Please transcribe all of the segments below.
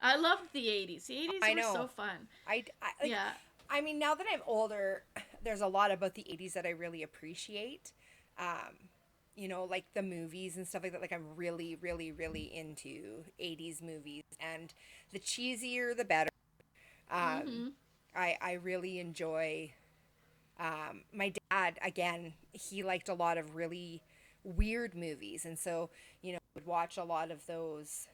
I loved the 80s. The 80s I were know. so fun. Like, Yeah. I mean, now that I'm older, there's a lot about the 80s that I really appreciate. Um, like the movies and stuff like that. Like, I'm really, really, really into 80s movies, and the cheesier, the better. Um, Mm-hmm. I really enjoy, my dad, again, he liked a lot of really weird movies. And so, would watch a lot of those,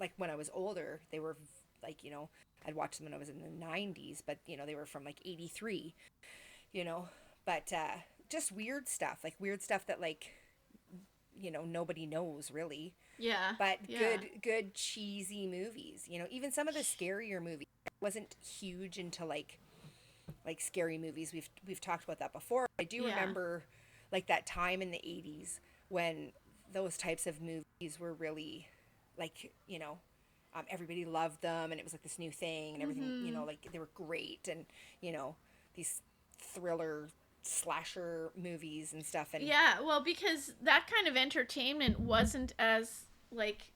like when I was older, they were like, I'd watch them when I was in the 90s, but they were from like 83, you know, but just weird stuff, like weird stuff that like, nobody knows really, Yeah. but Yeah. good cheesy movies, even some of the scarier movies. I wasn't huge into like scary movies. We've talked about that before. I do Yeah. remember like that time in the 80s when those types of movies were really like, everybody loved them, and it was like this new thing and everything, Mm-hmm. like they were great, and you know these thriller slasher movies and stuff. And Yeah, well, because that kind of entertainment wasn't as like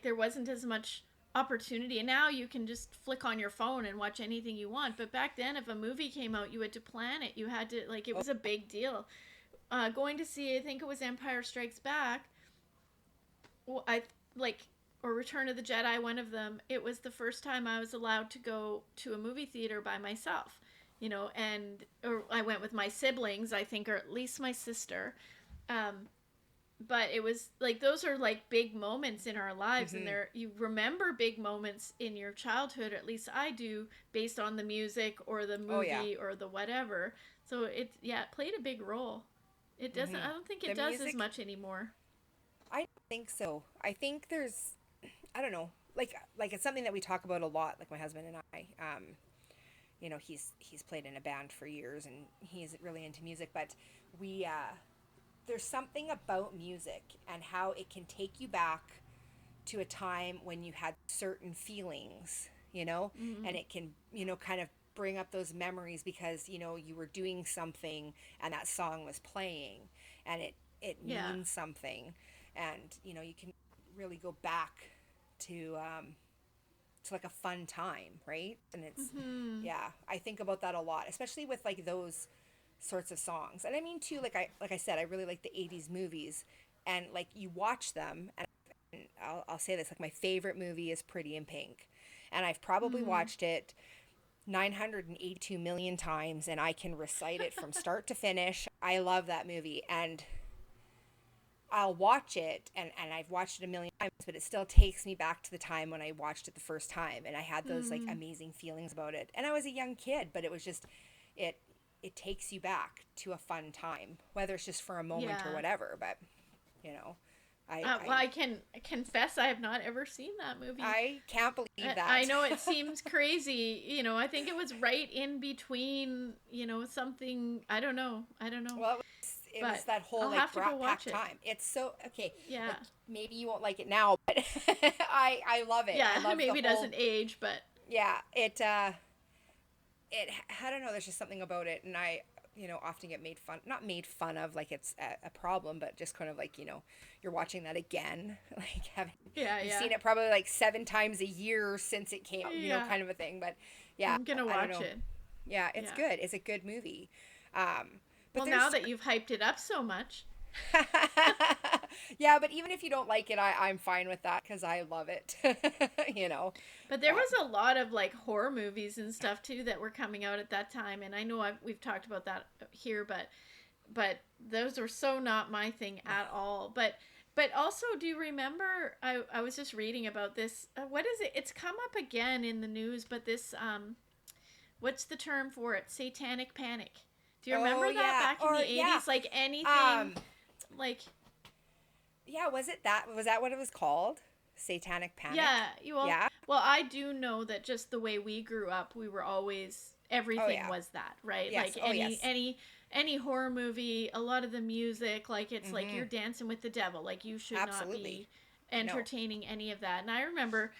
there wasn't as much opportunity. And now you can just flick on your phone and watch anything you want. But back then, if a movie came out, you had to plan it. You had to like it oh, was a big deal. Going to see, I think it was Empire Strikes Back. Well, I like or Return of the Jedi, one of them. It was the first time I was allowed to go to a movie theater by myself. And or I went with my siblings, I think, or at least my sister. Um, but it was like those are like big moments in our lives, and mm-hmm. there you remember big moments in your childhood, or at least I do, based on the music or the Oh yeah. movie or the whatever. So it played a big role. It doesn't, Mm-hmm. I don't think The it does as music, much anymore. I don't think so. I think there's, I don't know, like it's something that we talk about a lot, like my husband and I. He's played in a band for years, and he's really into music, but we there's something about music and how it can take you back to a time when you had certain feelings, and Mm-hmm. it can, kind of bring up those memories because, you were doing something and that song was playing, and it Yeah. means something. And, you can really go back to, like a fun time, right? And it's, Mm-hmm. yeah, I think about that a lot, especially with like those sorts of songs. And I mean too, like I said, I really like the 80s movies, and like you watch them, and I'll say this, like my favorite movie is Pretty in Pink, and I've probably Mm. watched it 982 million times, and I can recite it from start to finish. I love that movie, and I'll watch it, and I've watched it a million times, but it still takes me back to the time when I watched it the first time, and I had those like Mm. amazing feelings about it. And I was a young kid, but it was just it it takes you back to a fun time, whether it's just for a moment or Yeah. whatever. But you know, I Well, I I can confess I have not ever seen that movie. I can't believe I that. know it seems crazy. I think it was right in between, something, I don't know. I don't know. Well, it was But that whole I'll like have to go Brat Pack watch it. time. It's so okay. Yeah. Like maybe you won't like it now, but I love it. I Yeah, love the maybe it whole, doesn't age, but yeah. It I don't know. There's just something about it, and I often get made fun, not made fun of like it's a problem, but just kind of like you're watching that again, like having yeah, you've yeah. seen it probably like 7 times a year since it came out, Yeah. kind of a thing. But yeah, I'm going to I don't watch know. it. Yeah, it's Yeah. good. It's a good movie. But Well, there's now that you've hyped it up so much. yeah, but even if you don't like it, I'm fine with that because I love it. you know, But there but was a lot of like horror movies and stuff too that were coming out at that time, and I know we've talked about that here, but those were so not my thing no. at all. But also, do you remember? I was just reading about this. What is it? It's come up again in the news, but this what's the term for it? Satanic Panic. Do you remember Oh that yeah, back in the or yeah, 80s? Like anything, um, like yeah. Was that what it was called? Satanic Panic. yeah, you all. Yeah. Well, I do know that just the way we grew up, we were always Oh everything yeah. was that, right? Yes. Like Oh any yes. any any horror movie, a lot of the music, like it's like Mm-hmm. you're dancing with the devil. Like you should not Absolutely. be No. entertaining any of that. And I remember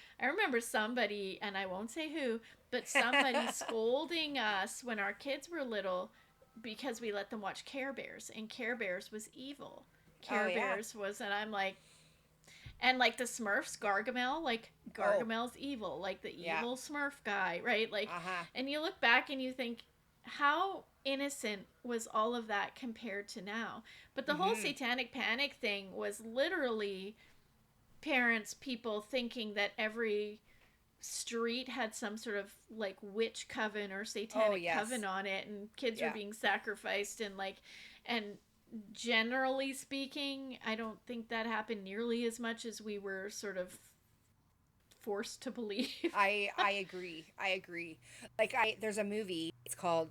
somebody, and I won't say who, but somebody scolding us when our kids were little because we let them watch Care Bears, and Care Bears was evil. Oh Care yeah. Bears was, and I'm like, And like the Smurfs, Gargamel, like Oh, Gargamel's evil, like the yeah. evil Smurf guy, right? Like, Uh-huh. and you look back and you think, how innocent was all of that compared to now? But the whole Mm-hmm. Satanic Panic thing was literally parents, people thinking that every street had some sort of like witch coven or Oh, satanic yes. coven on it, and kids were Yeah. being sacrificed, and like, and generally speaking, I don't think that happened nearly as much as we were sort of forced to believe. I agree. I agree. Like I there's a movie, it's called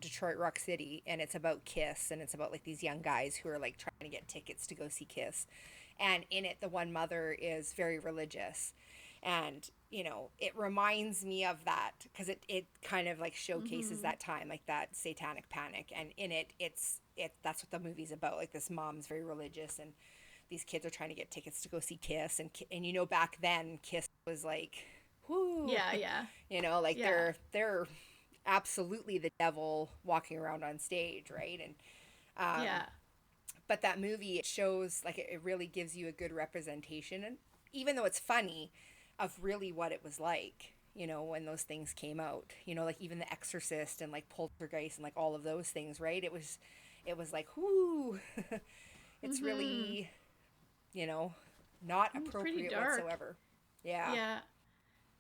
Detroit Rock City, and it's about Kiss, and it's about like these young guys who are like trying to get tickets to go see Kiss. And in it the one mother is very religious. And it reminds me of that because it kind of like showcases Mm-hmm. that time, like that Satanic Panic. And in it, that's what the movie's about. Like this mom's very religious, and these kids are trying to get tickets to go see Kiss, and back then Kiss was like, whoo, Yeah, yeah, like yeah, they're absolutely the devil walking around on stage, right? And yeah, but that movie, it shows like it really gives you a good representation, and even though it's funny, of really what it was like, when those things came out, like even The Exorcist and like Poltergeist and like all of those things, right? It was like, whoo, it's mm-hmm. really, you know, not It's pretty appropriate dark. whatsoever. Yeah. Yeah.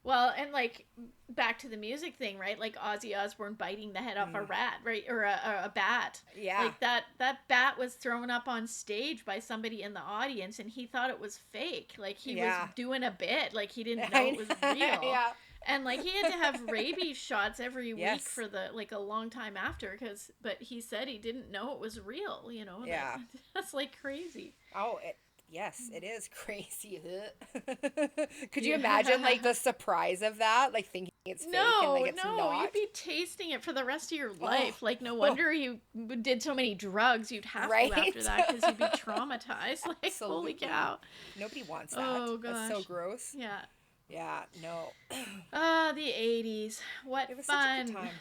Well, and like back to the music thing, right? Like Ozzy Osbourne biting the head off a Mm. rat, right, or a bat. Yeah. Like that bat was thrown up on stage by somebody in the audience, and he thought it was fake. Like he was Yeah. doing a bit, like he didn't know it I was real. yeah. And like he had to have rabies shots every week Yes. for the like a long time after, but he said he didn't know it was real. That Yeah. that's like crazy. Oh, yes, it is crazy. Could you imagine like Yeah. the surprise of that? Like thinking it's fake and like No, it's no, you'd not? be tasting it for the rest of your Oh. life. Like, no Oh, wonder you did so many drugs. You'd have to right? after that because you'd be traumatized. Like, holy Absolutely. cow. Nobody wants that. Oh, That's so gosh. gross. Yeah. Yeah, no. Ah, the 80s. What It was such a good fun. time.